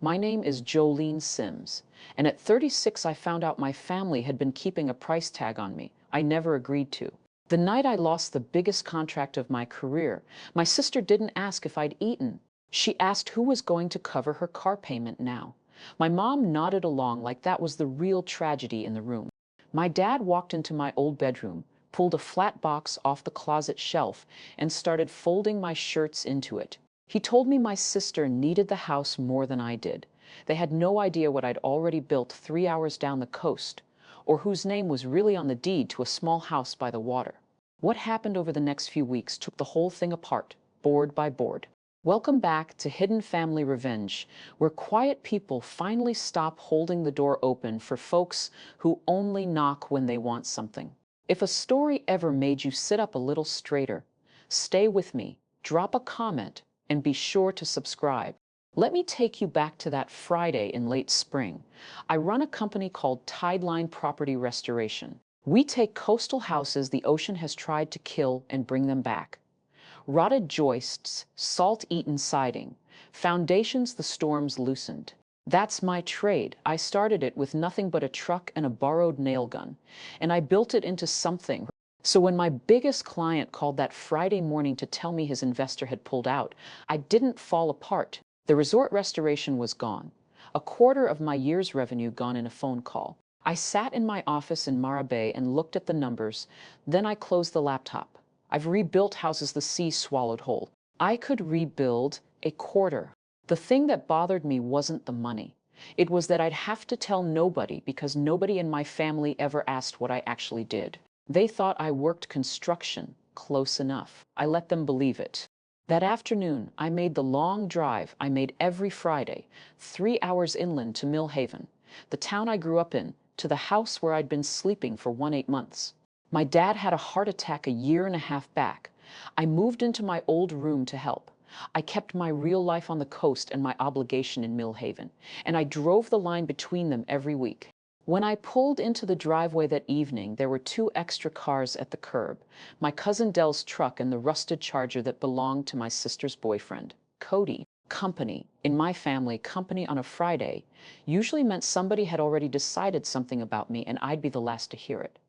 My name is Jolene Sims, and at 36 I found out my family had been keeping a price tag on me I never agreed to. The night I lost the biggest contract of my career, my sister didn't ask if I'd eaten. She asked who was going to cover her car payment now. My mom nodded along like that was the real tragedy in the room. My dad walked into my old bedroom, pulled a flat box off the closet shelf, and started folding my shirts into it. He told me my sister needed the house more than I did. They had no idea what I'd already built 3 hours down the coast, or whose name was really on the deed to a small house by the water. What happened over the next few weeks took the whole thing apart, board by board. Welcome back to Hidden Family Revenge, where quiet people finally stop holding the door open for folks who only knock when they want something. If a story ever made you sit up a little straighter, stay with me, drop a comment, and be sure to subscribe. Let me take you back to that Friday in late spring. I run a company called Tideline Property Restoration. We take coastal houses the ocean has tried to kill and bring them back. Rotted joists, salt-eaten siding, foundations the storms loosened. That's my trade. I started it with nothing but a truck and a borrowed nail gun, and I built it into something. So when my biggest client called that Friday morning to tell me his investor had pulled out, I didn't fall apart. The resort restoration was gone. A quarter of my year's revenue gone in a phone call. I sat in my office in Mara Bay and looked at the numbers. Then I closed the laptop. I've rebuilt houses the sea swallowed whole. I could rebuild a quarter. The thing that bothered me wasn't the money. It was that I'd have to tell nobody because nobody in my family ever asked what I actually did. They thought I worked construction. Close enough. I let them believe it. That afternoon, I made the long drive I made every Friday, 3 hours inland to Mill Haven, the town I grew up in, to the house where I'd been sleeping for 18 months. My dad had a heart attack a year and a half back. I moved into my old room to help. I kept my real life on the coast and my obligation in Mill Haven, and I drove the line between them every week. When I pulled into the driveway that evening, there were 2 extra cars at the curb, my cousin Dell's truck and the rusted Charger that belonged to my sister's boyfriend, Cody. Company. In my family, company on a Friday usually meant somebody had already decided something about me and I'd be the last to hear it.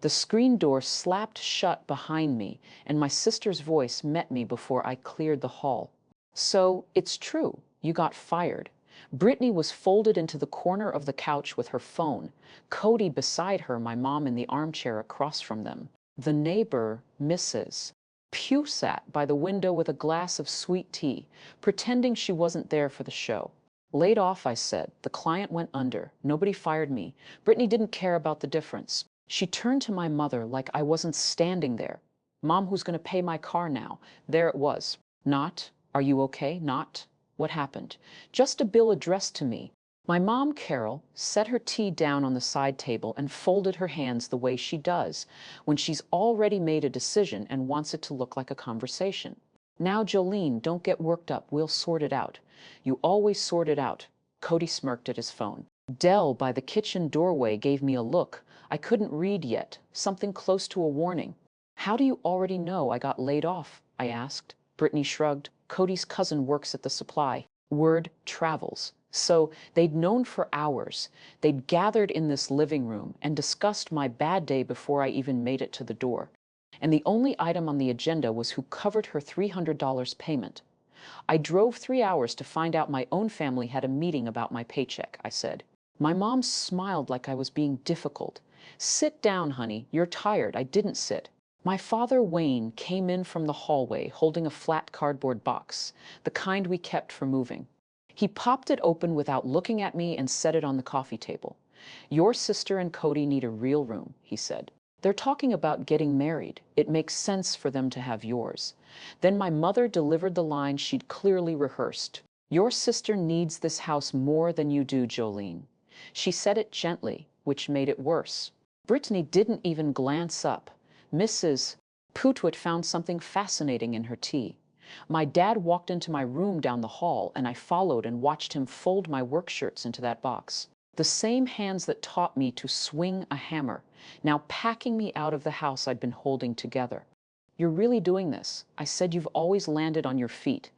The screen door slapped shut behind me, and my sister's voice met me before I cleared the hall. So, it's true, you got fired. Brittany was folded into the corner of the couch with her phone, Cody beside her, my mom in the armchair across from them. The neighbor, Mrs. Pugh, sat by the window with a glass of sweet tea, pretending she wasn't there for the show. Laid off, I said. The client went under. Nobody fired me. Brittany didn't care about the difference. She turned to my mother like I wasn't standing there. Mom, who's going to pay my car now? There it was. Not, are you okay? Not, what happened? Just a bill addressed to me. My mom, Carol, set her tea down on the side table and folded her hands the way she does when she's already made a decision and wants it to look like a conversation. Now, Jolene, don't get worked up. We'll sort it out. You always sort it out. Cody smirked at his phone. Dell by the kitchen doorway gave me a look. I couldn't read yet, something close to a warning. How do you already know I got laid off? I asked. Brittany shrugged. Cody's cousin works at the supply. Word travels. So they'd known for hours. They'd gathered in this living room and discussed my bad day before I even made it to the door. And the only item on the agenda was who covered her $300 payment. I drove 3 hours to find out my own family had a meeting about my paycheck, I said. My mom smiled like I was being difficult. Sit down, honey. You're tired. I didn't sit. My father, Wayne, came in from the hallway holding a flat cardboard box, the kind we kept for moving. He popped it open without looking at me and set it on the coffee table. Your sister and Cody need a real room, he said. They're talking about getting married. It makes sense for them to have yours. Then my mother delivered the line she'd clearly rehearsed. Your sister needs this house more than you do, Jolene. She said it gently, which made it worse. Brittany didn't even glance up. Mrs. Pootwood found something fascinating in her tea. My dad walked into my room down the hall, and I followed and watched him fold my work shirts into that box. The same hands that taught me to swing a hammer, now packing me out of the house I'd been holding together. You're really doing this. I said you've always landed on your feet.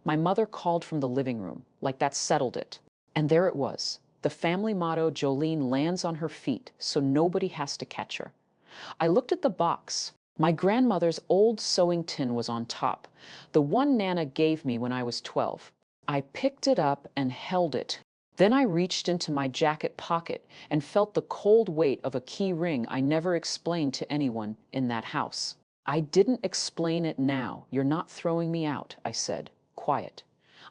My mother called from the living room, like that settled it. And there it was, the family motto: Jolene lands on her feet so nobody has to catch her. I looked at the box. My grandmother's old sewing tin was on top, the one Nana gave me when I was 12. I picked it up and held it. Then I reached into my jacket pocket and felt the cold weight of a key ring I never explained to anyone in that house. I didn't explain it now. You're not throwing me out, I said, quiet.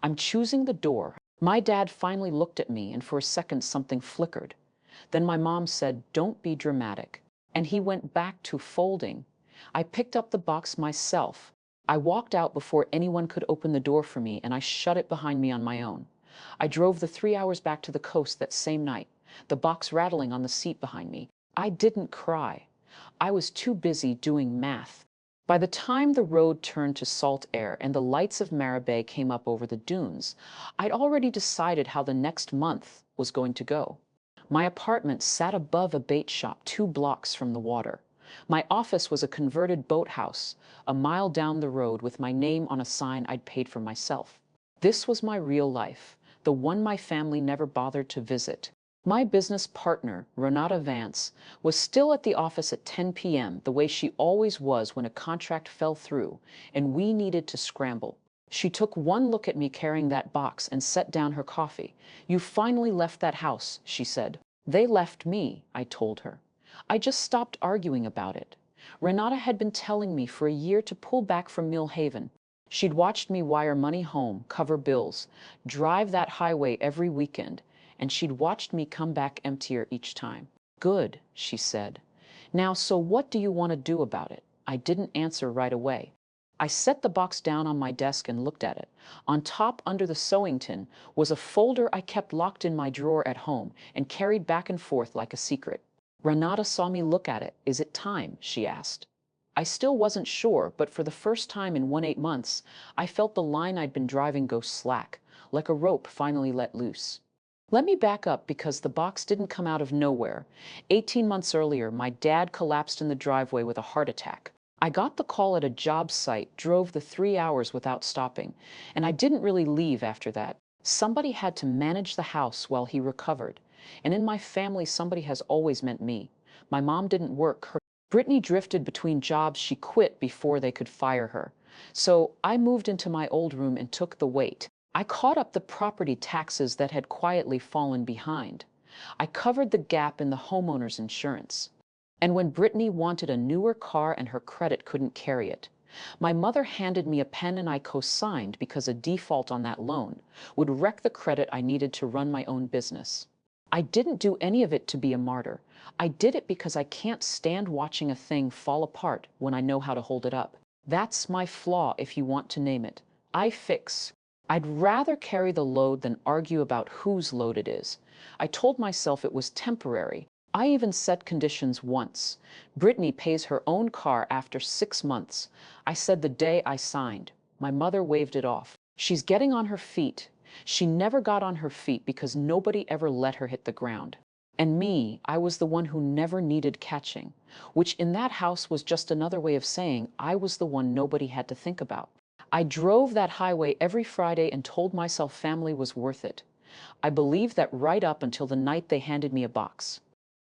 I'm choosing the door. My dad finally looked at me, and for a second something flickered. Then my mom said, "Don't be dramatic." And he went back to folding. I picked up the box myself. I walked out before anyone could open the door for me, and I shut it behind me on my own. I drove the 3 hours back to the coast that same night, the box rattling on the seat behind me. I didn't cry. I was too busy doing math. By the time the road turned to salt air and the lights of Maribay came up over the dunes, I'd already decided how the next month was going to go. My apartment sat above a bait shop 2 blocks from the water. My office was a converted boathouse a mile down the road with my name on a sign I'd paid for myself. This was my real life, the one my family never bothered to visit. My business partner, Renata Vance, was still at the office at 10 p.m., the way she always was when a contract fell through and we needed to scramble. She took one look at me carrying that box and set down her coffee. "You finally left that house," she said. "They left me," I told her. I just stopped arguing about it. Renata had been telling me for a year to pull back from Mill Haven. She'd watched me wire money home, cover bills, drive that highway every weekend, and she'd watched me come back emptier each time. "Good," she said. "Now, so what do you want to do about it?" I didn't answer right away. I set the box down on my desk and looked at it. On top, under the sewing tin, was a folder I kept locked in my drawer at home and carried back and forth like a secret. Renata saw me look at it. "Is it time?" she asked. I still wasn't sure, but for the first time in 18 months, I felt the line I'd been driving go slack, like a rope finally let loose. Let me back up, because the box didn't come out of nowhere. 18 months earlier, my dad collapsed in the driveway with a heart attack. I got the call at a job site, drove the 3 hours without stopping, and I didn't really leave after that. Somebody had to manage the house while he recovered. And in my family, somebody has always meant me. My mom didn't work. Brittany drifted between jobs. She quit before they could fire her. So I moved into my old room and took the weight. I caught up the property taxes that had quietly fallen behind. I covered the gap in the homeowner's insurance. And when Brittany wanted a newer car and her credit couldn't carry it, my mother handed me a pen and I co-signed, because a default on that loan would wreck the credit I needed to run my own business. I didn't do any of it to be a martyr. I did it because I can't stand watching a thing fall apart when I know how to hold it up. That's my flaw, if you want to name it. I fix. I'd rather carry the load than argue about whose load it is. I told myself it was temporary. I even set conditions once. Brittany pays her own car after 6 months. I said the day I signed. My mother waved it off. She's getting on her feet. She never got on her feet because nobody ever let her hit the ground. And me, I was the one who never needed catching, which in that house was just another way of saying I was the one nobody had to think about. I drove that highway every Friday and told myself family was worth it. I believed that right up until the night they handed me a box.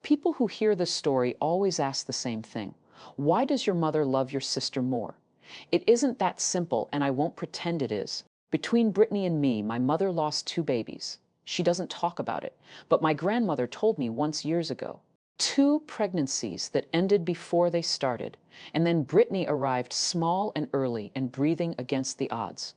People who hear this story always ask the same thing. Why does your mother love your sister more? It isn't that simple, and I won't pretend it is. Between Brittany and me, my mother lost 2 babies. She doesn't talk about it, but my grandmother told me once years ago. 2 pregnancies that ended before they started, and then Brittany arrived small and early and breathing against the odds.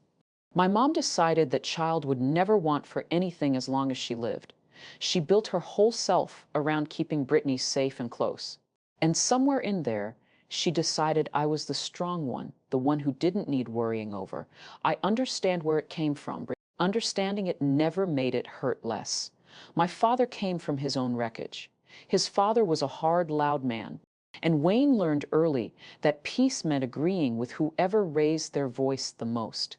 My mom decided that child would never want for anything as long as she lived. She built her whole self around keeping Brittany safe and close. And somewhere in there, she decided I was the strong one, the one who didn't need worrying over. I understand where it came from. Understanding it never made it hurt less. My father came from his own wreckage. His father was a hard, loud man. And Wayne learned early that peace meant agreeing with whoever raised their voice the most.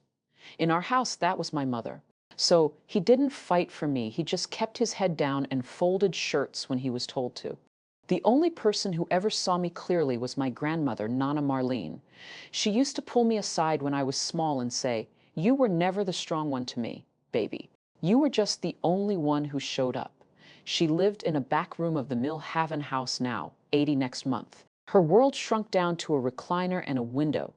In our house, that was my mother. So he didn't fight for me. He just kept his head down and folded shirts when he was told to. The only person who ever saw me clearly was my grandmother, Nana Marlene. She used to pull me aside when I was small and say, "You were never the strong one to me, baby. You were just the only one who showed up. She lived in a back room of the Millhaven house now, 80 next month. Her world shrunk down to a recliner and a window.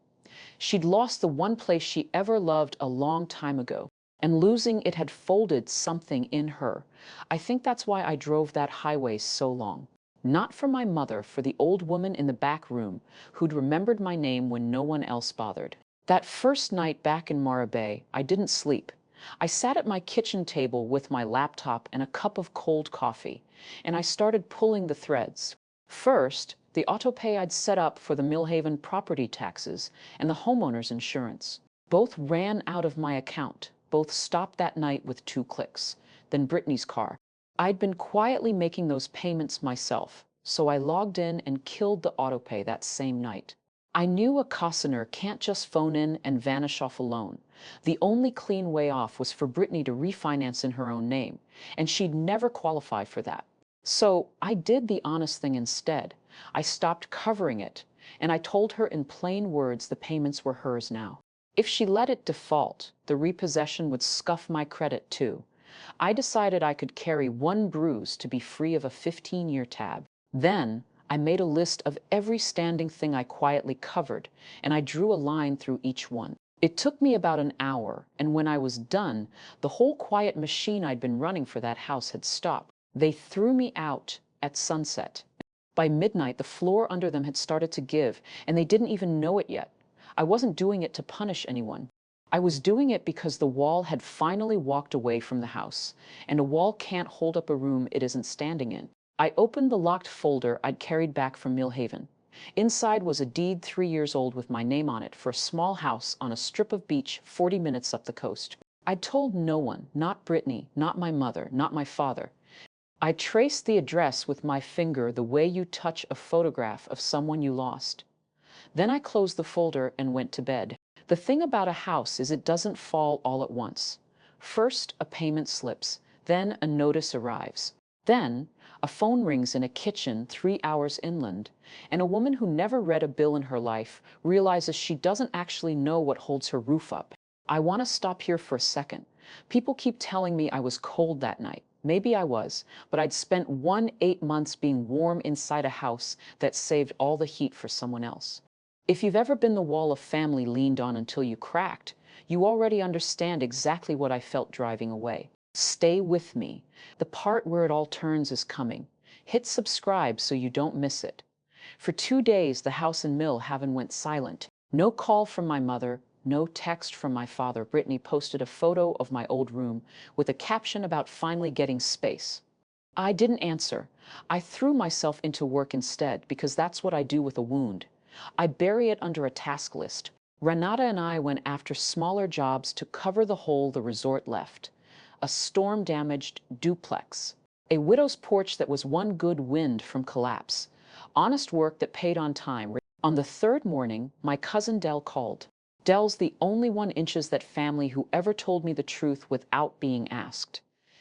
She'd lost the one place she ever loved a long time ago, and losing it had folded something in her. I think that's why I drove that highway so long. Not for my mother, for the old woman in the back room who'd remembered my name when no one else bothered. That first night back in Mara Bay, I didn't sleep. I sat at my kitchen table with my laptop and a cup of cold coffee, and I started pulling the threads. First, the autopay I'd set up for the Millhaven property taxes and the homeowner's insurance. Both ran out of my account. Both stopped that night with 2 clicks. Then Brittany's car. I'd been quietly making those payments myself, so I logged in and killed the autopay that same night. I knew a cosigner can't just phone in and vanish off alone. The only clean way off was for Brittany to refinance in her own name, and she'd never qualify for that. So I did the honest thing instead. I stopped covering it, and I told her in plain words the payments were hers now. If she let it default, the repossession would scuff my credit too. I decided I could carry one bruise to be free of a 15-year tab. Then I made a list of every standing thing I quietly covered, and I drew a line through each one. It took me about an hour, and when I was done, the whole quiet machine I'd been running for that house had stopped. They threw me out at sunset. By midnight, the floor under them had started to give, and they didn't even know it yet. I wasn't doing it to punish anyone. I was doing it because the wall had finally walked away from the house, and a wall can't hold up a room it isn't standing in. I opened the locked folder I'd carried back from Millhaven. Inside was a deed 3 years old with my name on it for a small house on a strip of beach 40 minutes up the coast. I'd told no one, not Brittany, not my mother, not my father. I traced the address with my finger the way you touch a photograph of someone you lost. Then I closed the folder and went to bed. The thing about a house is it doesn't fall all at once. First, a payment slips, then a notice arrives. Then, a phone rings in a kitchen 3 hours inland, and a woman who never read a bill in her life realizes she doesn't actually know what holds her roof up. I want to stop here for a second. People keep telling me I was cold that night. Maybe I was, but I'd spent 8 months being warm inside a house that saved all the heat for someone else. If you've ever been the wall a family leaned on until you cracked, you already understand exactly what I felt driving away. Stay with me. The part where it all turns is coming. Hit subscribe so you don't miss it. For 2 days, the house in Millhaven went silent. No call from my mother, no text from my father. Brittany posted a photo of my old room with a caption about finally getting space. I didn't answer. I threw myself into work instead, because that's what I do with a wound. I bury it under a task list. Renata and I went after smaller jobs to cover the hole the resort left. A storm-damaged duplex. A widow's porch that was one good wind from collapse. Honest work that paid on time. On the 3rd morning, my cousin Dell called. Dell's the only 1 inches that family who ever told me the truth without being asked.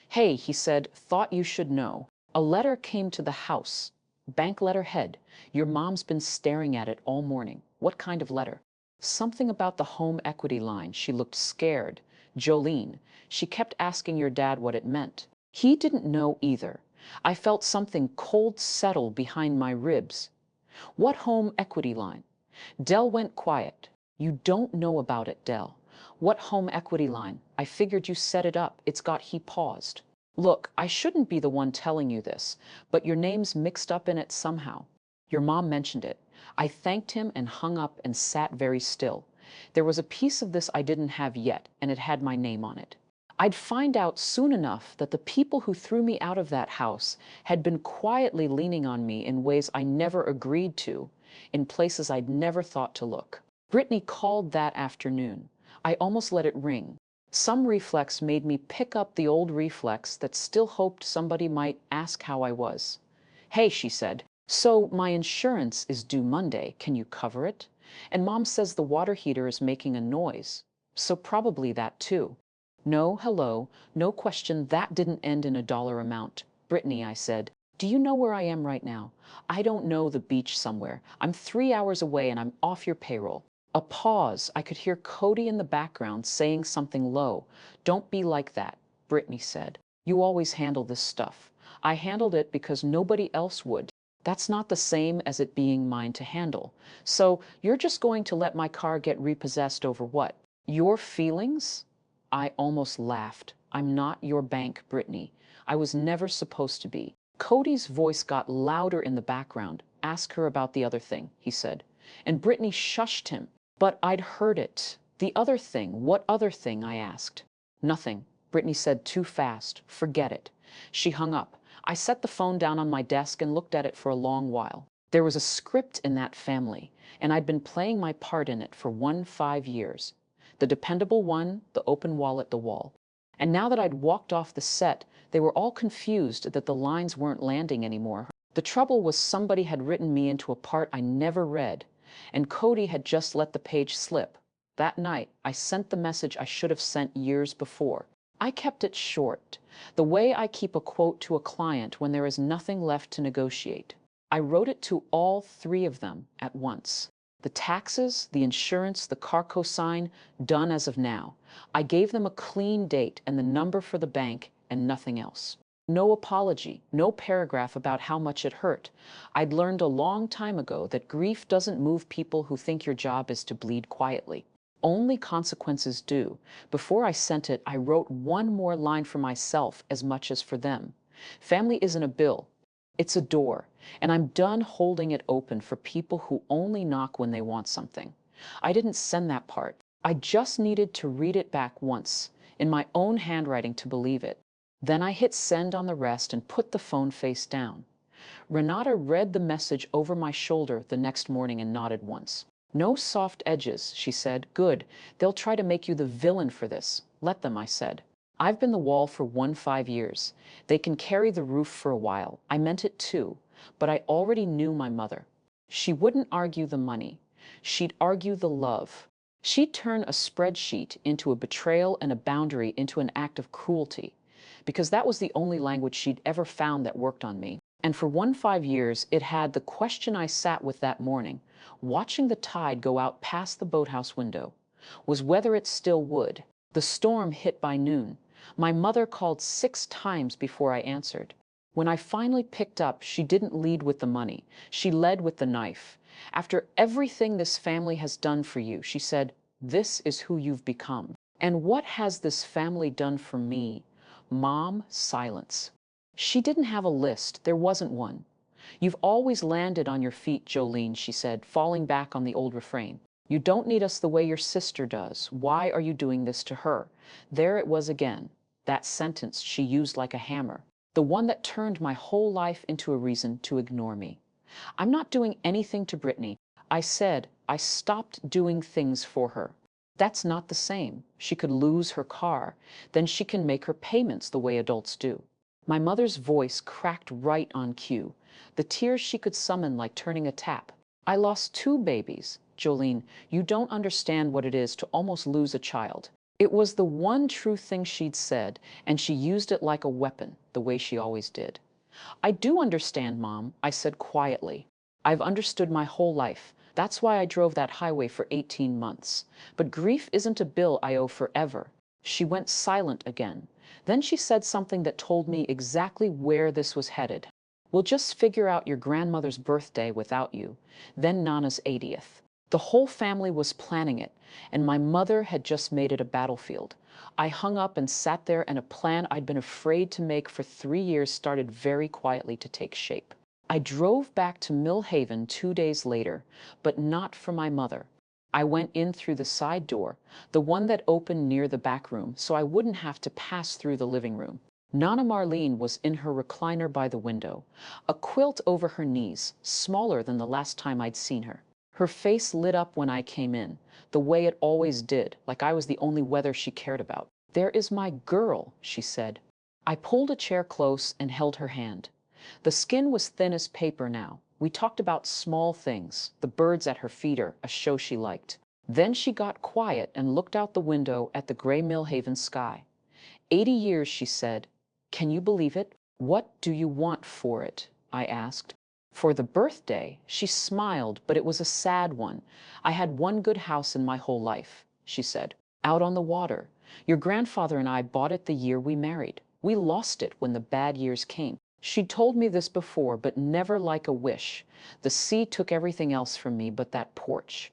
Hey, he said, thought you should know. A letter came to the house. Bank letterhead. Your mom's been staring at it all morning. What kind of letter? Something about the home equity line. She looked scared. Jolene. She kept asking your dad what it meant. He didn't know either. I felt something cold settle behind my ribs. What home equity line? Dell went quiet. You don't know about it, Dell. What home equity line? I figured you set it up. It's got. He paused. Look, I shouldn't be the one telling you this, but your name's mixed up in it somehow. Your mom mentioned it. I thanked him and hung up and sat very still. There was a piece of this I didn't have yet, and it had my name on it. I'd find out soon enough that the people who threw me out of that house had been quietly leaning on me in ways I never agreed to, in places I'd never thought to look. Brittany called that afternoon. I almost let it ring. Some reflex made me pick up the old reflex that still hoped somebody might ask how I was. Hey, she said, so my insurance is due Monday. Can you cover it? And Mom says the water heater is making a noise. So probably that too. No, hello, no question, that didn't end in a dollar amount. Brittany, I said, do you know where I am right now? I don't know, the beach somewhere. I'm 3 hours away and I'm off your payroll. A pause. I could hear Cody in the background saying something low. Don't be like that. Brittany said. You always handle this stuff. I handled it because nobody else would. That's not the same as it being mine to handle. So you're just going to let my car get repossessed over what? Your feelings? I almost laughed. I'm not your bank, Brittany. I was never supposed to be. Cody's voice got louder in the background. Ask her about the other thing, he said. And Brittany shushed him. But I'd heard it. The other thing. What other thing? I asked. Nothing. Brittany said too fast. Forget it. She hung up. I set the phone down on my desk and looked at it for a long while. There was a script in that family, and I'd been playing my part in it for 5 years. The dependable one, the open wall at the wall. And now that I'd walked off the set, they were all confused that the lines weren't landing anymore. The trouble was somebody had written me into a part I never read, and Cody had just let the page slip. That night, I sent the message I should have sent years before. I kept it short, the way I keep a quote to a client when there is nothing left to negotiate. I wrote it to all 3 of them at once. The taxes, the insurance, the car cosign, done as of now. I gave them a clean date and the number for the bank and nothing else. No apology, no paragraph about how much it hurt. I'd learned a long time ago that grief doesn't move people who think your job is to bleed quietly. Only consequences do. Before I sent it, I wrote one more line for myself as much as for them. Family isn't a bill. It's a door, and I'm done holding it open for people who only knock when they want something. I didn't send that part. I just needed to read it back once, in my own handwriting to believe it. Then I hit send on the rest and put the phone face down. Renata read the message over my shoulder the next morning and nodded once. No soft edges, she said. Good. They'll try to make you the villain for this. Let them, I said. I've been the wall for 5 years. They can carry the roof for a while. I meant it too, but I already knew my mother. She wouldn't argue the money. She'd argue the love. She'd turn a spreadsheet into a betrayal and a boundary into an act of cruelty, because that was the only language she'd ever found that worked on me. And for 5 years, it had the question I sat with that morning, watching the tide go out past the boathouse window, was whether it still would. The storm hit by noon. My mother called 6 times before I answered. When I finally picked up, she didn't lead with the money. She led with the knife. After everything this family has done for you, she said, this is who you've become. And what has this family done for me? Mom, silence. She didn't have a list. There wasn't one. You've always landed on your feet, Jolene, she said, falling back on the old refrain. You don't need us the way your sister does. Why are you doing this to her? There it was again, that sentence she used like a hammer, the one that turned my whole life into a reason to ignore me. I'm not doing anything to Brittany. I said I stopped doing things for her. That's not the same. She could lose her car. Then she can make her payments the way adults do. My mother's voice cracked right on cue, the tears she could summon like turning a tap. I lost 2 babies. Jolene, you don't understand what it is to almost lose a child. It was the one true thing she'd said, and she used it like a weapon, the way she always did. I do understand, Mom, I said quietly. I've understood my whole life. That's why I drove that highway for 18 months. But grief isn't a bill I owe forever. She went silent again. Then she said something that told me exactly where this was headed. We'll just figure out your grandmother's birthday without you, then Nana's 80th. The whole family was planning it, and my mother had just made it a battlefield. I hung up and sat there, and a plan I'd been afraid to make for 3 years started very quietly to take shape. I drove back to Mill Haven 2 days later, but not for my mother. I went in through the side door, the one that opened near the back room, so I wouldn't have to pass through the living room. Nana Marlene was in her recliner by the window, a quilt over her knees, smaller than the last time I'd seen her. Her face lit up when I came in, the way it always did, like I was the only weather she cared about. There is my girl, she said. I pulled a chair close and held her hand. The skin was thin as paper now. We talked about small things, the birds at her feeder, a show she liked. Then she got quiet and looked out the window at the gray Mill Haven sky. 80 years, she said. Can you believe it? What do you want for it? I asked. For the birthday, she smiled, but it was a sad one. I had one good house in my whole life, she said. Out on the water. Your grandfather and I bought it the year we married. We lost it when the bad years came. She'd told me this before, but never like a wish. The sea took everything else from me but that porch.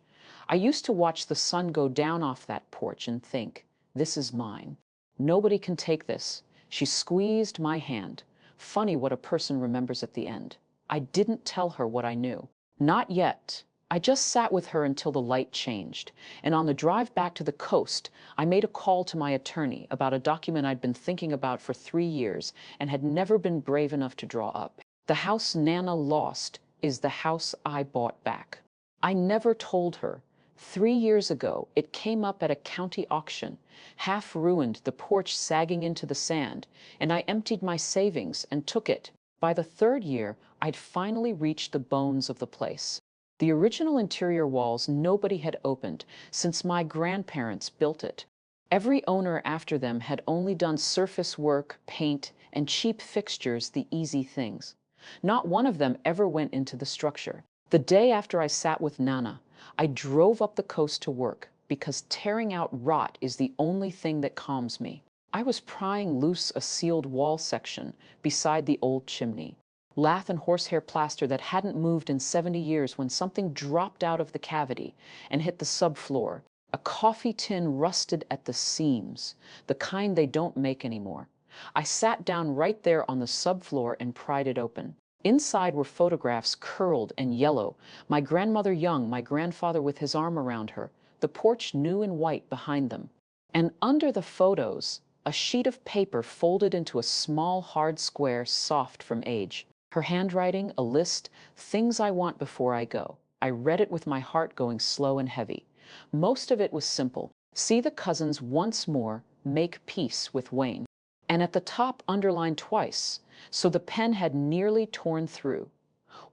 I used to watch the sun go down off that porch and think, this is mine. Nobody can take this. She squeezed my hand. Funny what a person remembers at the end. I didn't tell her what I knew. Not yet. I just sat with her until the light changed, and on the drive back to the coast, I made a call to my attorney about a document I'd been thinking about for 3 years and had never been brave enough to draw up. The house Nana lost is the house I bought back. I never told her. 3 years ago, it came up at a county auction, half ruined, the porch sagging into the sand, and I emptied my savings and took it. By the 3rd year, I'd finally reached the bones of the place. The original interior walls nobody had opened since my grandparents built it. Every owner after them had only done surface work, paint, and cheap fixtures, the easy things. Not one of them ever went into the structure. The day after I sat with Nana, I drove up the coast to work because tearing out rot is the only thing that calms me. I was prying loose a sealed wall section beside the old chimney. Lath and horsehair plaster that hadn't moved in 70 years when something dropped out of the cavity and hit the subfloor. A coffee tin rusted at the seams, the kind they don't make anymore. I sat down right there on the subfloor and pried it open. Inside were photographs, curled and yellow. My grandmother young, my grandfather with his arm around her, the porch new and white behind them. And under the photos, a sheet of paper folded into a small, hard square, soft from age. Her handwriting, a list, things I want before I go. I read it with my heart going slow and heavy. Most of it was simple. See the cousins once more, make peace with Wayne. And at the top underlined twice, so the pen had nearly torn through.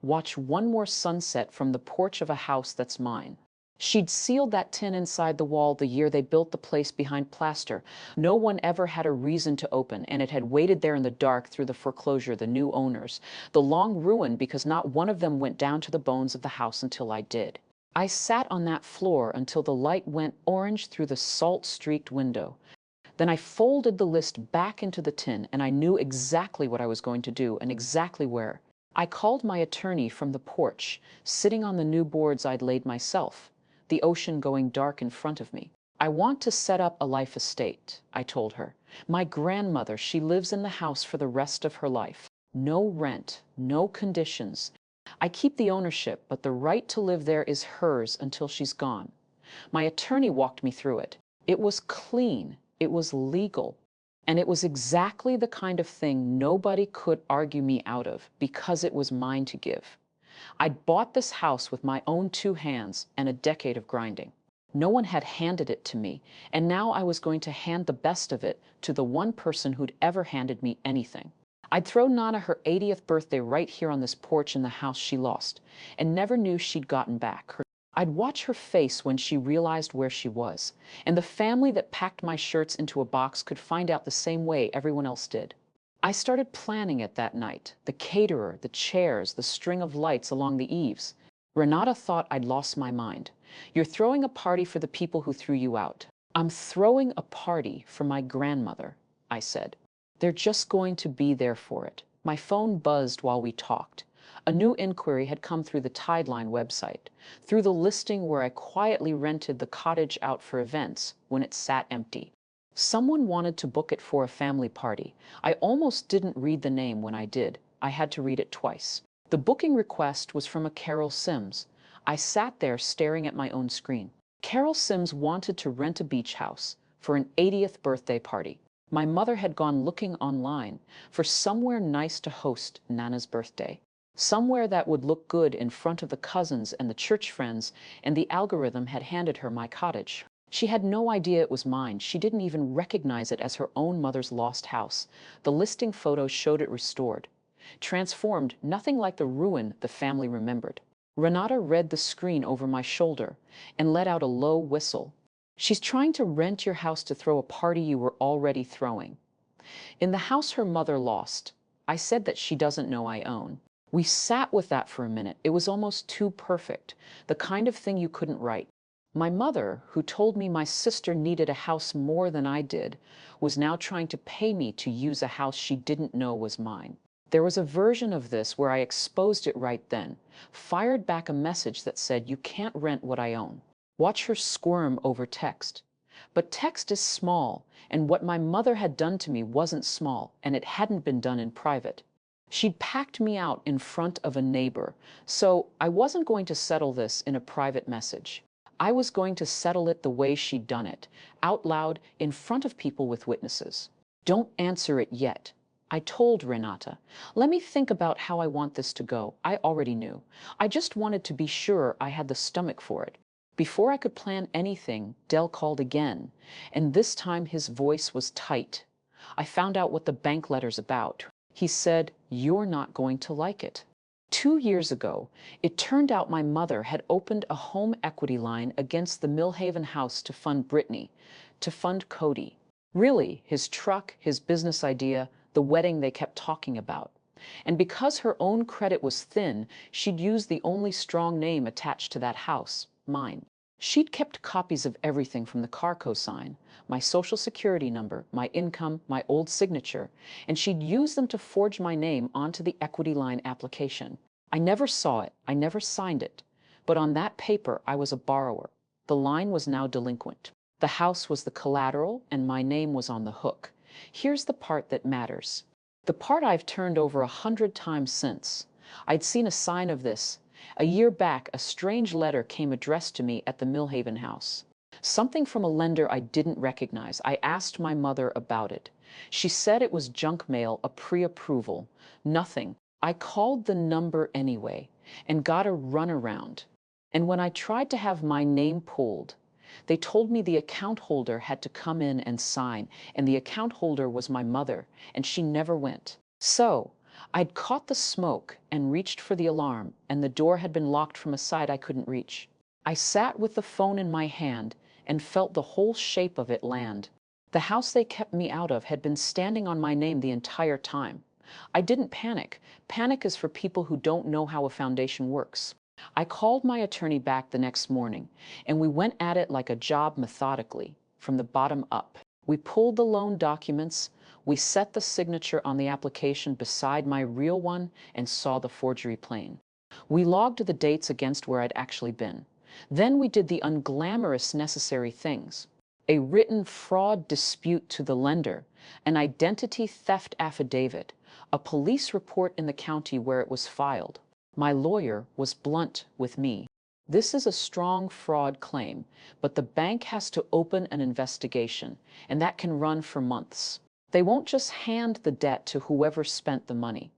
Watch one more sunset from the porch of a house that's mine. She'd sealed that tin inside the wall the year they built the place behind plaster. No one ever had a reason to open, and it had waited there in the dark through the foreclosure, the new owners, the long ruin because not one of them went down to the bones of the house until I did. I sat on that floor until the light went orange through the salt-streaked window. Then I folded the list back into the tin, and I knew exactly what I was going to do and exactly where. I called my attorney from the porch, sitting on the new boards I'd laid myself, the ocean going dark in front of me. I want to set up a life estate, I told her. My grandmother, she lives in the house for the rest of her life. No rent, no conditions. I keep the ownership, but the right to live there is hers until she's gone. My attorney walked me through it. It was clean. It was legal. And it was exactly the kind of thing nobody could argue me out of because it was mine to give. I'd bought this house with my own 2 hands and a decade of grinding. No one had handed it to me, and now I was going to hand the best of it to the one person who'd ever handed me anything. I'd throw Nana her 80th birthday right here on this porch in the house she lost, and never knew she'd gotten back. I'd watch her face when she realized where she was, and the family that packed my shirts into a box could find out the same way everyone else did. I started planning it that night, the caterer, the chairs, the string of lights along the eaves. Renata thought I'd lost my mind. You're throwing a party for the people who threw you out. I'm throwing a party for my grandmother, I said. They're just going to be there for it. My phone buzzed while we talked. A new inquiry had come through the Tideline website, through the listing where I quietly rented the cottage out for events when it sat empty. Someone wanted to book it for a family party. I almost didn't read the name when I did. I had to read it twice. The booking request was from a Carol Sims. I sat there staring at my own screen. Carol Sims wanted to rent a beach house for an 80th birthday party. My mother had gone looking online for somewhere nice to host Nana's birthday. Somewhere that would look good in front of the cousins and the church friends, and the algorithm had handed her my cottage. She had no idea it was mine. She didn't even recognize it as her own mother's lost house. The listing photos showed it restored, transformed, nothing like the ruin the family remembered. Renata read the screen over my shoulder and let out a low whistle. She's trying to rent your house to throw a party you were already throwing. In the house her mother lost, I said that she doesn't know I own. We sat with that for a minute. It was almost too perfect, the kind of thing you couldn't write. My mother, who told me my sister needed a house more than I did, was now trying to pay me to use a house she didn't know was mine. There was a version of this where I exposed it right then, fired back a message that said, "You can't rent what I own." Watch her squirm over text. But text is small, and what my mother had done to me wasn't small, and it hadn't been done in private. She'd packed me out in front of a neighbor, so I wasn't going to settle this in a private message. I was going to settle it the way she'd done it, out loud in front of people with witnesses. "Don't answer it yet," I told Renata. "Let me think about how I want this to go." I already knew. I just wanted to be sure I had the stomach for it. Before I could plan anything, Del called again, and this time his voice was tight. I found out what the bank letter's about. He said, "You're not going to like it." 2 years ago, it turned out my mother had opened a home equity line against the Millhaven house to fund Brittany, to fund Cody. Really, his truck, his business idea, the wedding they kept talking about. And because her own credit was thin, she'd used the only strong name attached to that house, mine. She'd kept copies of everything from the car cosign, my social security number, my income, my old signature, and she'd used them to forge my name onto the equity line application. I never saw it, I never signed it, but on that paper I was a borrower. The line was now delinquent. The house was the collateral, and my name was on the hook. Here's the part that matters. The part I've turned over 100 times since. I'd seen a sign of this. A year back, a strange letter came addressed to me at the Millhaven house. Something from a lender I didn't recognize. I asked my mother about it. She said it was junk mail, a pre-approval. Nothing. I called the number anyway and got a runaround. And when I tried to have my name pulled, they told me the account holder had to come in and sign, and the account holder was my mother, and she never went. So I'd caught the smoke and reached for the alarm, and the door had been locked from a side I couldn't reach. I sat with the phone in my hand and felt the whole shape of it land. The house they kept me out of had been standing on my name the entire time. I didn't panic. Panic is for people who don't know how a foundation works. I called my attorney back the next morning, and we went at it like a job methodically, from the bottom up. We pulled the loan documents, we set the signature on the application beside my real one, and saw the forgery plain. We logged the dates against where I'd actually been. Then we did the unglamorous necessary things. A written fraud dispute to the lender, an identity theft affidavit, a police report in the county where it was filed. My lawyer was blunt with me. "This is a strong fraud claim, but the bank has to open an investigation, and that can run for months. They won't just hand the debt to whoever spent the money.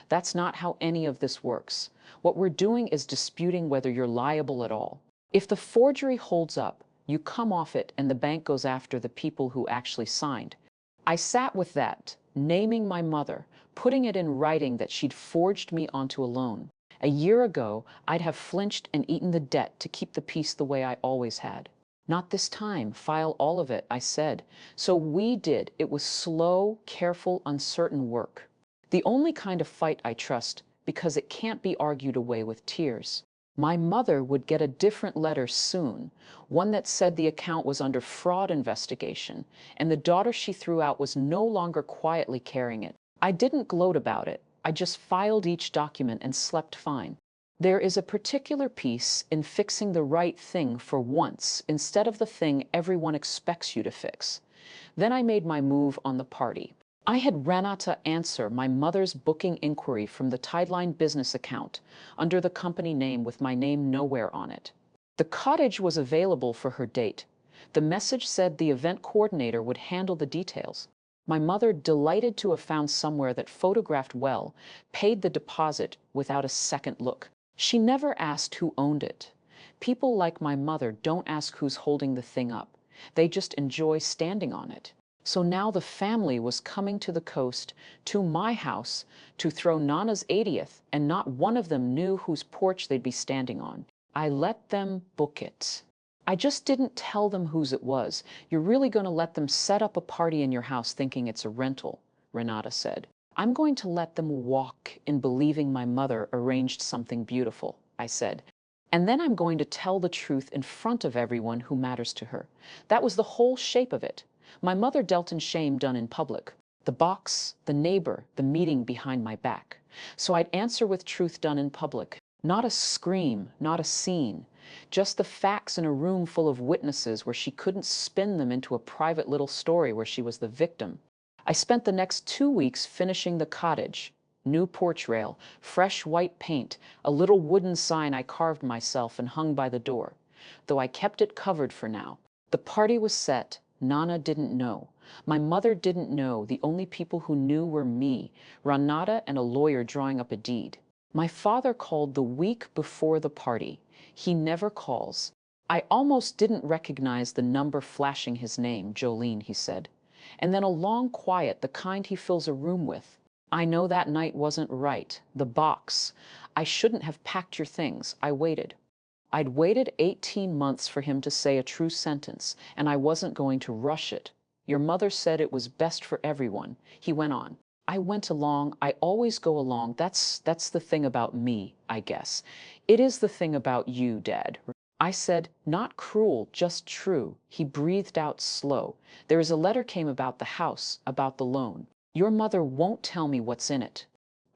That's not how any of this works. What we're doing is disputing whether you're liable at all. If the forgery holds up, you come off it and the bank goes after the people who actually signed." I sat with that, naming my mother, putting it in writing that she'd forged me onto a loan. A year ago, I'd have flinched and eaten the debt to keep the peace the way I always had. "Not this time. File all of it," I said. So we did. It was slow, careful, uncertain work. The only kind of fight I trust, because it can't be argued away with tears. My mother would get a different letter soon, one that said the account was under fraud investigation, and the daughter she threw out was no longer quietly carrying it. I didn't gloat about it. I just filed each document and slept fine. There is a particular peace in fixing the right thing for once instead of the thing everyone expects you to fix. Then I made my move on the party. I had Renata answer my mother's booking inquiry from the Tideline business account under the company name with my name nowhere on it. The cottage was available for her date. The message said the event coordinator would handle the details. My mother, delighted to have found somewhere that photographed well, paid the deposit without a second look. She never asked who owned it. People like my mother don't ask who's holding the thing up. They just enjoy standing on it. So now the family was coming to the coast, to my house, to throw Nana's 80th, and not one of them knew whose porch they'd be standing on. I let them book it. I just didn't tell them whose it was. "You're really going to let them set up a party in your house thinking it's a rental," Renata said. "I'm going to let them walk in believing my mother arranged something beautiful," I said. And then I'm going to tell the truth in front of everyone who matters to her. That was the whole shape of it. My mother dealt in shame done in public. The box, the neighbor, the meeting behind my back. So I'd answer with truth done in public. Not a scream, not a scene. Just the facts in a room full of witnesses where she couldn't spin them into a private little story where she was the victim. I spent the next 2 weeks finishing the cottage. New porch rail, fresh white paint, a little wooden sign I carved myself and hung by the door, though I kept it covered for now. The party was set. Nana didn't know. My mother didn't know. The only people who knew were me, Renata, and a lawyer drawing up a deed. My father called the week before the party. He never calls. I almost didn't recognize the number flashing his name, Jolene, he said. And then a long quiet, the kind he fills a room with. I know that night wasn't right. The box. I shouldn't have packed your things. I waited. I'd waited 18 months for him to say a true sentence, and I wasn't going to rush it. Your mother said it was best for everyone. He went on. I went along. I always go along. That's the thing about me, I guess. It is the thing about you, Dad. I said, not cruel, just true. He breathed out slow. There is a letter came about the house, about the loan. Your mother won't tell me what's in it.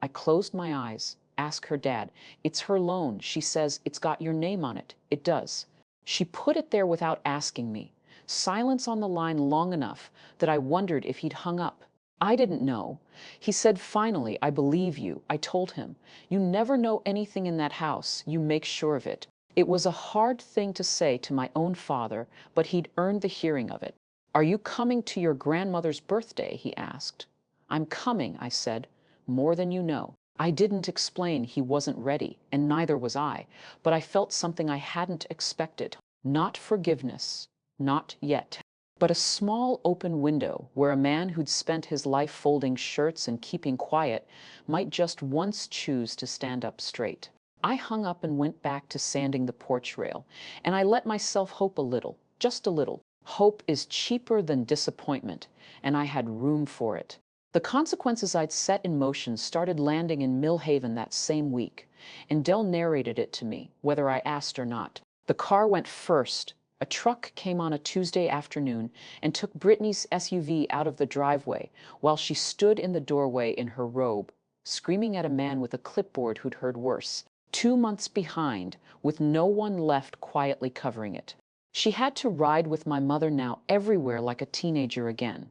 I closed my eyes. Ask her dad. It's her loan. She says it's got your name on it. It does. She put it there without asking me. Silence on the line long enough that I wondered if he'd hung up. I didn't know. He said, finally, I believe you. I told him, you never know anything in that house. You make sure of it. It was a hard thing to say to my own father, but he'd earned the hearing of it. Are you coming to your grandmother's birthday? He asked. I'm coming, I said. More than you know. I didn't explain he wasn't ready, and neither was I, but I felt something I hadn't expected. Not forgiveness. Not yet. But a small open window where a man who'd spent his life folding shirts and keeping quiet might just once choose to stand up straight. I hung up and went back to sanding the porch rail, and I let myself hope a little, just a little. Hope is cheaper than disappointment, and I had room for it. The consequences I'd set in motion started landing in Millhaven that same week, and Dell narrated it to me, whether I asked or not. The car went first. A truck came on a Tuesday afternoon and took Brittany's SUV out of the driveway while she stood in the doorway in her robe, screaming at a man with a clipboard who'd heard worse. 2 months behind, with no one left quietly covering it. She had to ride with my mother now everywhere like a teenager again.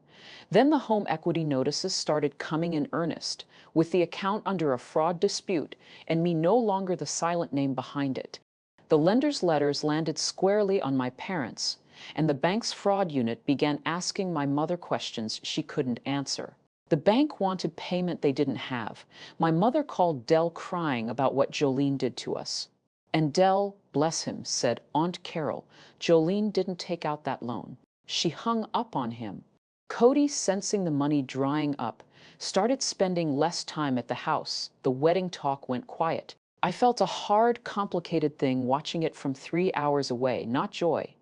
Then the home equity notices started coming in earnest, with the account under a fraud dispute and me no longer the silent name behind it. The lender's letters landed squarely on my parents, and the bank's fraud unit began asking my mother questions she couldn't answer. The bank wanted payment they didn't have. My mother called Dell crying about what Jolene did to us. And Dell, bless him, said, Aunt Carol, Jolene didn't take out that loan. She hung up on him. Cody, sensing the money drying up, started spending less time at the house. The wedding talk went quiet. I felt a hard, complicated thing watching it from 3 hours away, not joy.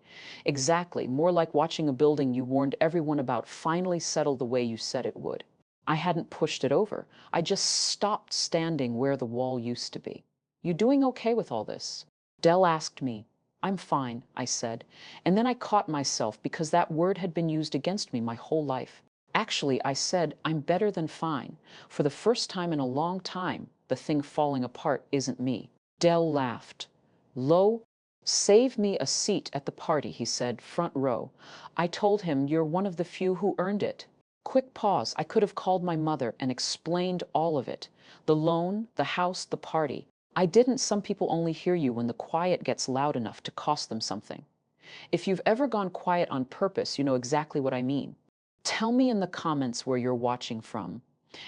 Exactly, more like watching a building you warned everyone about finally settle the way you said it would. I hadn't pushed it over. I just stopped standing where the wall used to be. You doing okay with all this? Dell asked me. I'm fine, I said, and then I caught myself because that word had been used against me my whole life. Actually, I said, I'm better than fine. For the first time in a long time, the thing falling apart isn't me. Dell laughed. Lo, save me a seat at the party, he said, front row. I told him you're one of the few who earned it. Quick pause. I could have called my mother and explained all of it. The loan, the house, the party. I didn't. Some people only hear you when the quiet gets loud enough to cost them something. If you've ever gone quiet on purpose, you know exactly what I mean. Tell me in the comments where you're watching from.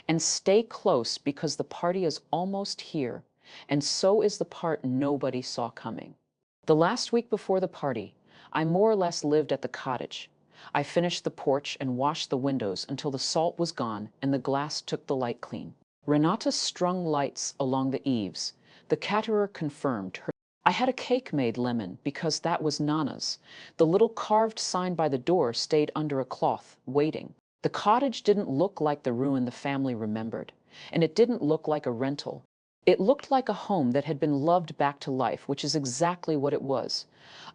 And stay close because the party is almost here, and so is the part nobody saw coming. The last week before the party, I more or less lived at the cottage. I finished the porch and washed the windows until the salt was gone and the glass took the light clean. Renata strung lights along the eaves. The caterer confirmed her. I had a cake made lemon because that was Nana's. The little carved sign by the door stayed under a cloth, waiting. The cottage didn't look like the ruin the family remembered, and it didn't look like a rental. It looked like a home that had been loved back to life, which is exactly what it was.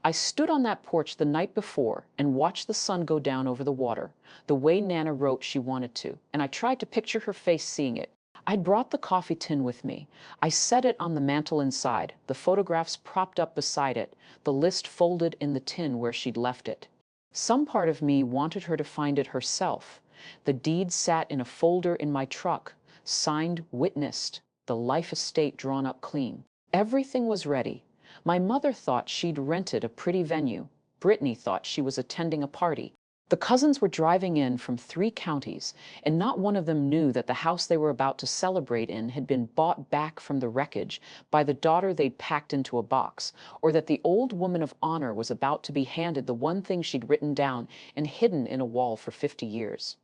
I stood on that porch the night before and watched the sun go down over the water, the way Nana wrote she wanted to, and I tried to picture her face seeing it. I'd brought the coffee tin with me. I set it on the mantel inside, the photographs propped up beside it, the list folded in the tin where she'd left it. Some part of me wanted her to find it herself. The deed sat in a folder in my truck, signed witnessed, the life estate drawn up clean. Everything was ready. My mother thought she'd rented a pretty venue. Brittany thought she was attending a party. The cousins were driving in from 3 counties, and not one of them knew that the house they were about to celebrate in had been bought back from the wreckage by the daughter they'd packed into a box, or that the old woman of honor was about to be handed the one thing she'd written down and hidden in a wall for 50 years.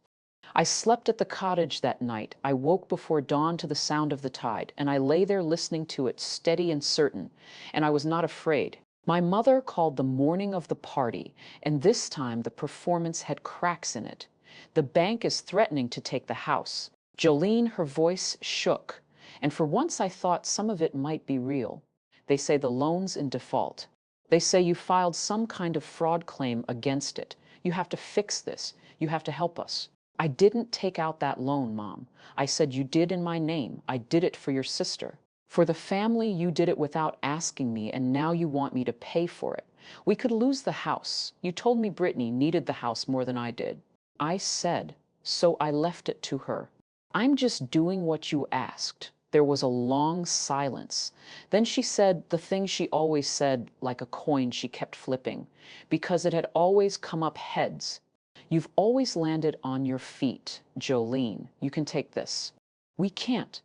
I slept at the cottage that night. I woke before dawn to the sound of the tide, and I lay there listening to it, steady and certain, and I was not afraid. My mother called the morning of the party, and this time the performance had cracks in it. The bank is threatening to take the house. Jolene, her voice shook, and for once I thought some of it might be real. They say the loan's in default. They say you filed some kind of fraud claim against it. You have to fix this. You have to help us. I didn't take out that loan, Mom. I said you did in my name. I did it for your sister. For the family, you did it without asking me, and now you want me to pay for it. We could lose the house. You told me Brittany needed the house more than I did. I said, so I left it to her. I'm just doing what you asked. There was a long silence. Then she said the thing she always said, like a coin she kept flipping, because it had always come up heads. You've always landed on your feet, Jolene. You can take this. We can't.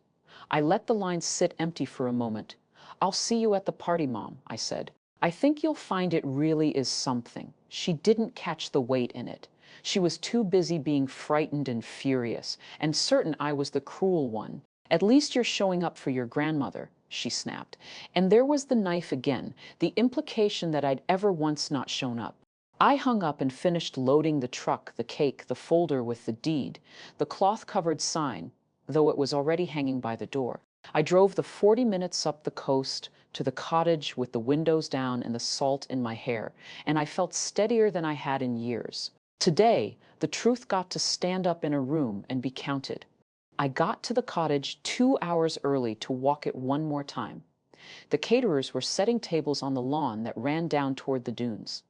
I let the line sit empty for a moment. I'll see you at the party, Mom, I said. I think you'll find it really is something. She didn't catch the weight in it. She was too busy being frightened and furious, and certain I was the cruel one. At least you're showing up for your grandmother, she snapped. And there was the knife again, the implication that I'd ever once not shown up. I hung up and finished loading the truck, the cake, the folder with the deed, the cloth-covered sign, though it was already hanging by the door. I drove the 40 minutes up the coast to the cottage with the windows down and the salt in my hair, and I felt steadier than I had in years. Today, the truth got to stand up in a room and be counted. I got to the cottage 2 hours early to walk it one more time. The caterers were setting tables on the lawn that ran down toward the dunes.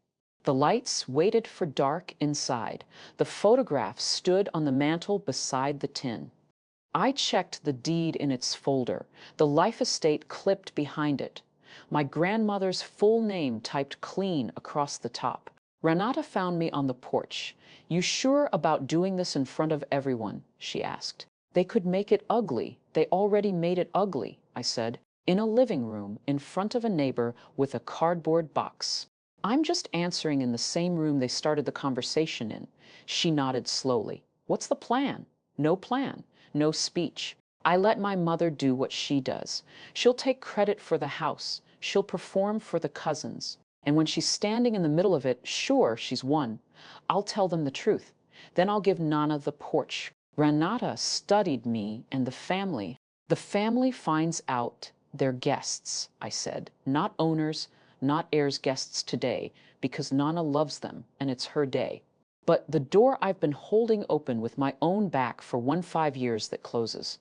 The lights waited for dark inside. The photograph stood on the mantel beside the tin. I checked the deed in its folder, the life estate clipped behind it. My grandmother's full name typed clean across the top. Renata found me on the porch. You sure about doing this in front of everyone? She asked. They could make it ugly. They already made it ugly, I said, in a living room in front of a neighbor with a cardboard box. I'm just answering in the same room they started the conversation in. She nodded slowly. What's the plan? No plan. No speech. I let my mother do what she does. She'll take credit for the house. She'll perform for the cousins. And when she's standing in the middle of it, sure, she's won. I'll tell them the truth. Then I'll give Nana the porch. Renata studied me and the family. The family finds out they're guests, I said. Not owners, not heirs guests today, because Nana loves them and it's her day. But the door I've been holding open with my own back for 15 years that closes.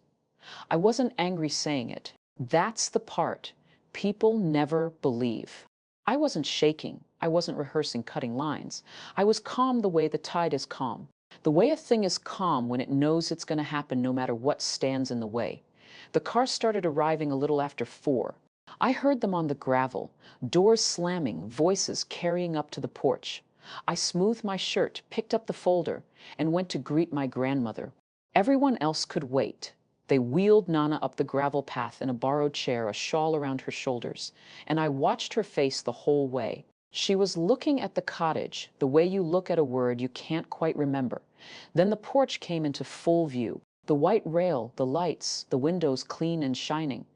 I wasn't angry saying it. That's the part people never believe. I wasn't shaking. I wasn't rehearsing cutting lines. I was calm the way the tide is calm. The way a thing is calm when it knows it's going to happen no matter what stands in the way. The car started arriving a little after 4. I heard them on the gravel, doors slamming, voices carrying up to the porch. I smoothed my shirt, picked up the folder, and went to greet my grandmother. Everyone else could wait. They wheeled Nana up the gravel path in a borrowed chair, a shawl around her shoulders, and I watched her face the whole way. She was looking at the cottage, the way you look at a word you can't quite remember. Then the porch came into full view, the white rail, the lights, the windows clean and shining,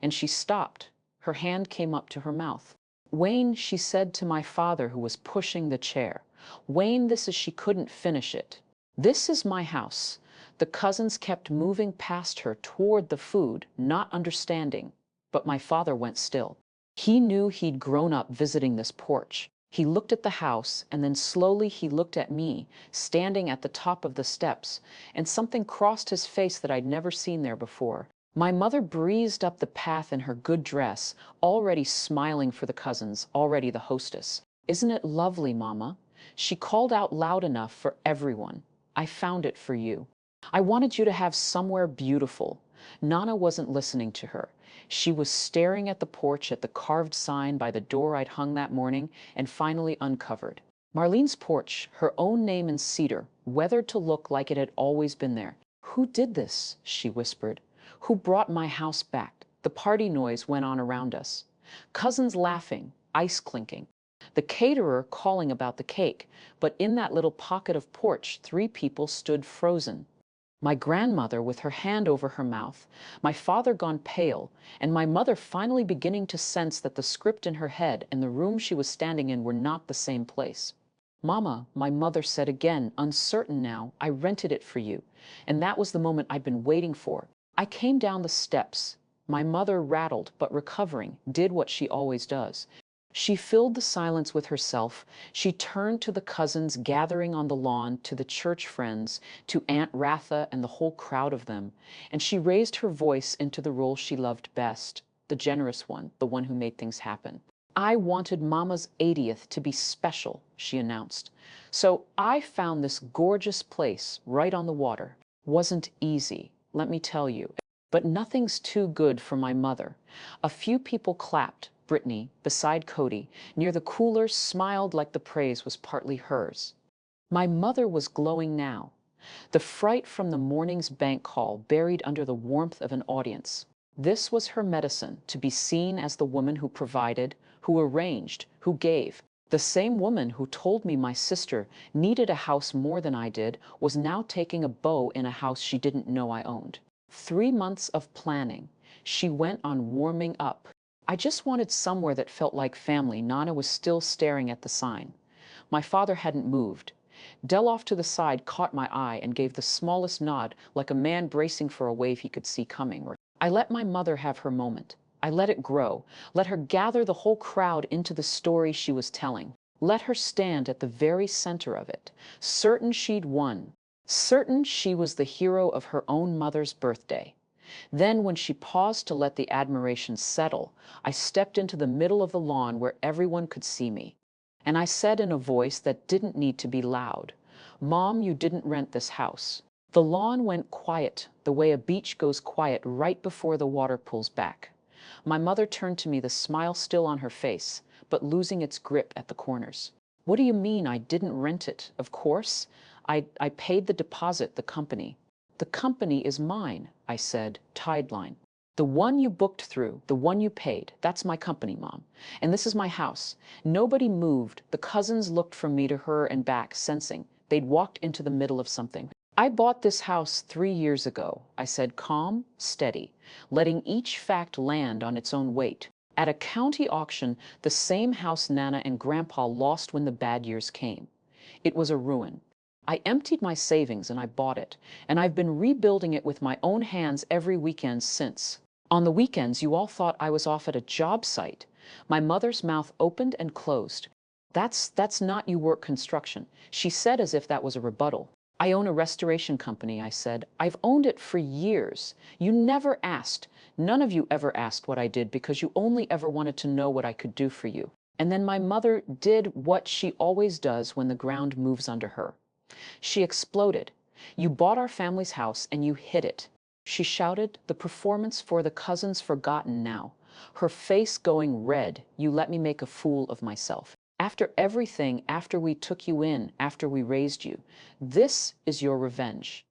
and she stopped. Her hand came up to her mouth. Wayne, she said to my father who was pushing the chair. Wayne, this is, she couldn't finish it. This is my house. The cousins kept moving past her toward the food, not understanding. But my father went still. He knew he'd grown up visiting this porch. He looked at the house, and then slowly he looked at me, standing at the top of the steps, and something crossed his face that I'd never seen there before. My mother breezed up the path in her good dress, already smiling for the cousins, already the hostess. "Isn't it lovely, Mama?" She called out loud enough for everyone. "I found it for you. I wanted you to have somewhere beautiful." Nana wasn't listening to her. She was staring at the porch, at the carved sign by the door I'd hung that morning, and finally uncovered. Marlene's porch, her own name in cedar, weathered to look like it had always been there. "Who did this?" she whispered. "Who brought my house back?" The party noise went on around us. Cousins laughing, ice clinking. The caterer calling about the cake, but in that little pocket of porch, 3 people stood frozen. My grandmother with her hand over her mouth, my father gone pale, and my mother finally beginning to sense that the script in her head and the room she was standing in were not the same place. "Mama," my mother said again, uncertain now, "I rented it for you." And that was the moment I'd been waiting for. I came down the steps. My mother, rattled but recovering, did what she always does. She filled the silence with herself. She turned to the cousins gathering on the lawn, to the church friends, to Aunt Ratha and the whole crowd of them, and she raised her voice into the role she loved best, the generous one, the one who made things happen. "I wanted Mama's 80th to be special," she announced. "So I found this gorgeous place right on the water. Wasn't easy, let me tell you. But nothing's too good for my mother." A few people clapped. Brittany, beside Cody, near the cooler, smiled like the praise was partly hers. My mother was glowing now, the fright from the morning's bank call buried under the warmth of an audience. This was her medicine, to be seen as the woman who provided, who arranged, who gave. The same woman who told me my sister needed a house more than I did was now taking a bow in a house she didn't know I owned. 3 months of planning. She went on warming up. I just wanted somewhere that felt like family. Nana was still staring at the sign. My father hadn't moved. Dell off to the side caught my eye and gave the smallest nod, like a man bracing for a wave he could see coming. I let my mother have her moment. I let it grow, let her gather the whole crowd into the story she was telling. Let her stand at the very center of it, certain she'd won, certain she was the hero of her own mother's birthday. Then, when she paused to let the admiration settle, I stepped into the middle of the lawn where everyone could see me. And I said in a voice that didn't need to be loud, "Mom, you didn't rent this house." The lawn went quiet, the way a beach goes quiet right before the water pulls back. My mother turned to me, the smile still on her face, but losing its grip at the corners. "What do you mean I didn't rent it? Of course. I paid the deposit, the company." "The company is mine," I said, tideline. "The one you booked through, the one you paid, that's my company, Mom. And this is my house." Nobody moved. The cousins looked from me to her and back, sensing they'd walked into the middle of something. "I bought this house 3 years ago," I said, calm, steady, letting each fact land on its own weight. "At a county auction, the same house Nana and Grandpa lost when the bad years came. It was a ruin. I emptied my savings and I bought it, and I've been rebuilding it with my own hands every weekend since. On the weekends, you all thought I was off at a job site." My mother's mouth opened and closed. That's not you work construction," she said as if that was a rebuttal. "I own a restoration company," I said. "I've owned it for years. You never asked. None of you ever asked what I did because you only ever wanted to know what I could do for you." And then my mother did what she always does when the ground moves under her. She exploded. "You bought our family's house and you hid it." She shouted, the performance for the cousins forgotten now, her face going red. "You let me make a fool of myself. After everything, after we took you in, after we raised you. This is your revenge."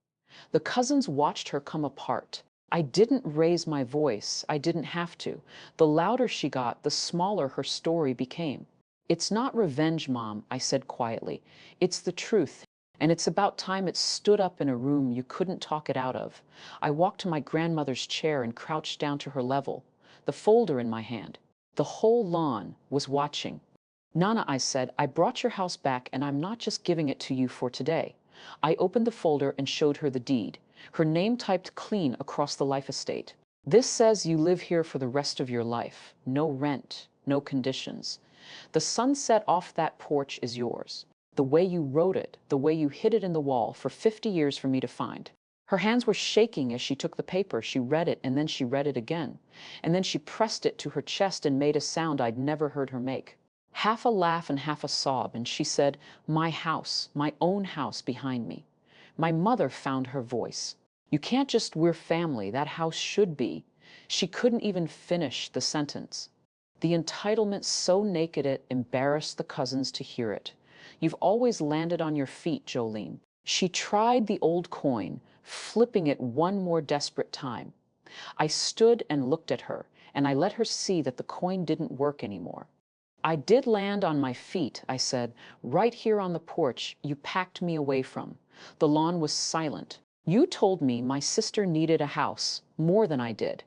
The cousins watched her come apart. I didn't raise my voice. I didn't have to. The louder she got, the smaller her story became. "It's not revenge, Mom," I said quietly. "It's the truth. And it's about time it stood up in a room you couldn't talk it out of." I walked to my grandmother's chair and crouched down to her level, the folder in my hand. The whole lawn was watching. "Nana," I said, "I brought your house back and I'm not just giving it to you for today." I opened the folder and showed her the deed. her name typed clean across the life estate. This says you live here for the rest of your life. No rent, no conditions. The sunset off that porch is yours. The way you wrote it, the way you hid it in the wall for 50 years for me to find. Her hands were shaking as she took the paper. She read it, and then she read it again. And then she pressed it to her chest and made a sound I'd never heard her make. Half a laugh and half a sob, and she said, "My house, my own house behind me." My mother found her voice. "You can't just, we're family, that house should be." She couldn't even finish the sentence. The entitlement so naked it embarrassed the cousins to hear it. "You've always landed on your feet, Jolene." She tried the old coin, flipping it one more desperate time. I stood and looked at her, and I let her see that the coin didn't work anymore. "I did land on my feet," I said, "right here on the porch you packed me away from." The lawn was silent. "You told me my sister needed a house, more than I did.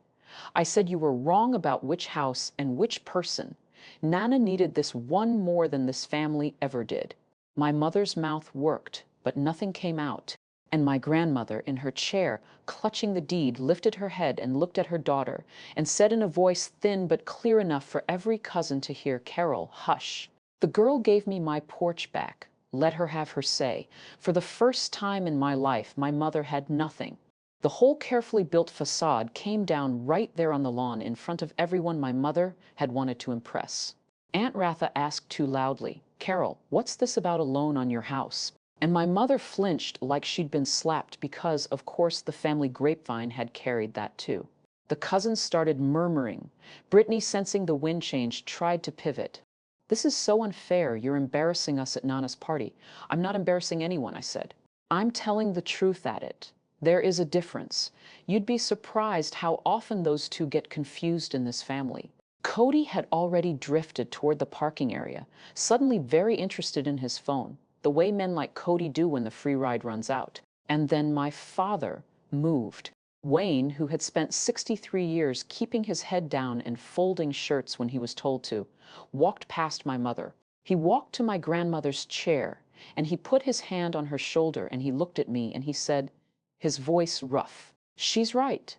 I said you were wrong about which house and which person. Nana needed this one more than this family ever did." My mother's mouth worked, but nothing came out. And my grandmother, in her chair, clutching the deed, lifted her head and looked at her daughter and said in a voice thin but clear enough for every cousin to hear, "Carol, hush." The girl gave me my porch back. Let her have her say. For the first time in my life, my mother had nothing. The whole carefully built facade came down right there on the lawn in front of everyone my mother had wanted to impress. Aunt Ratha asked too loudly, "Carol, what's this about a loan on your house?" And my mother flinched like she'd been slapped because, of course, the family grapevine had carried that too. The cousins started murmuring. Brittany, sensing the wind change, tried to pivot. "This is so unfair. You're embarrassing us at Nana's party." "I'm not embarrassing anyone," I said. "I'm telling the truth at it. There is a difference. You'd be surprised how often those two get confused in this family." Cody had already drifted toward the parking area, suddenly very interested in his phone, the way men like Cody do when the free ride runs out. And then my father moved. Wayne, who had spent 63 years keeping his head down and folding shirts when he was told to, walked past my mother. He walked to my grandmother's chair, and he put his hand on her shoulder, and he looked at me, and he said, his voice rough, "She's right.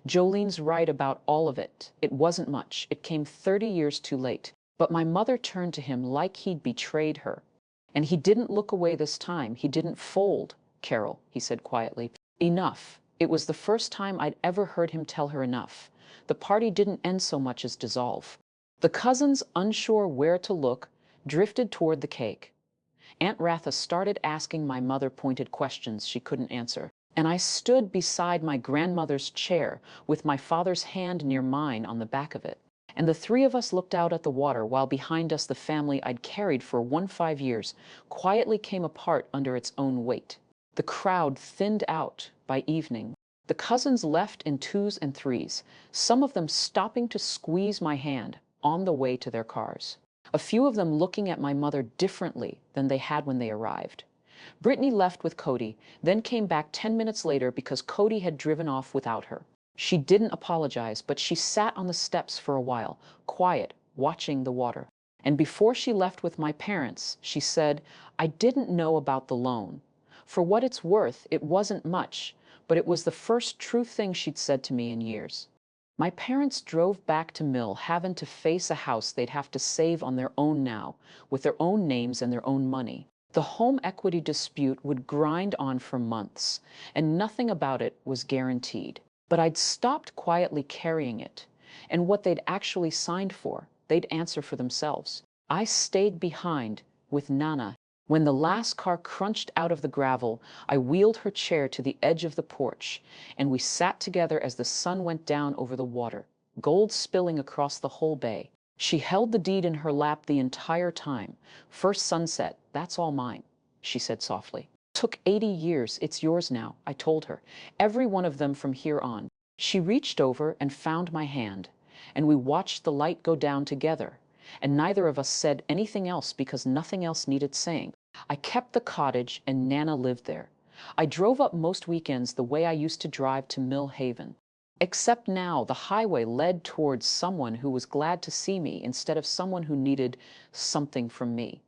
Jolene's right about all of it. It wasn't much. It came 30 years too late." But my mother turned to him like he'd betrayed her. "And he didn't look away this time. He didn't fold, Carol," he said quietly. "Enough." It was the first time I'd ever heard him tell her enough. The party didn't end so much as dissolve. The cousins, unsure where to look, drifted toward the cake. Aunt Ratha started asking my mother pointed questions she couldn't answer. And I stood beside my grandmother's chair with my father's hand near mine on the back of it. And the three of us looked out at the water while behind us the family I'd carried for 15 years quietly came apart under its own weight. The crowd thinned out by evening. The cousins left in twos and threes, some of them stopping to squeeze my hand on the way to their cars. A few of them looking at my mother differently than they had when they arrived. Brittany left with Cody, then came back 10 minutes later because Cody had driven off without her. She didn't apologize, but she sat on the steps for a while, quiet, watching the water. And before she left with my parents, she said, "I didn't know about the loan. For what it's worth, it wasn't much, but it was the first true thing she'd said to me in years." My parents drove back to Mill, having to face a house they'd have to save on their own now, with their own names and their own money. The home equity dispute would grind on for months, and nothing about it was guaranteed. But I'd stopped quietly carrying it, and what they'd actually signed for, they'd answer for themselves. I stayed behind with Nana. When the last car crunched out of the gravel, I wheeled her chair to the edge of the porch, and we sat together as the sun went down over the water, gold spilling across the whole bay. She held the deed in her lap the entire time. "First sunset, that's all mine," she said softly. "Took 80 years, it's yours now," I told her. "Every one of them from here on." She reached over and found my hand, and we watched the light go down together, and neither of us said anything else because nothing else needed saying. I kept the cottage, and Nana lived there. I drove up most weekends the way I used to drive to Mill Haven. Except now the highway led towards someone who was glad to see me instead of someone who needed something from me.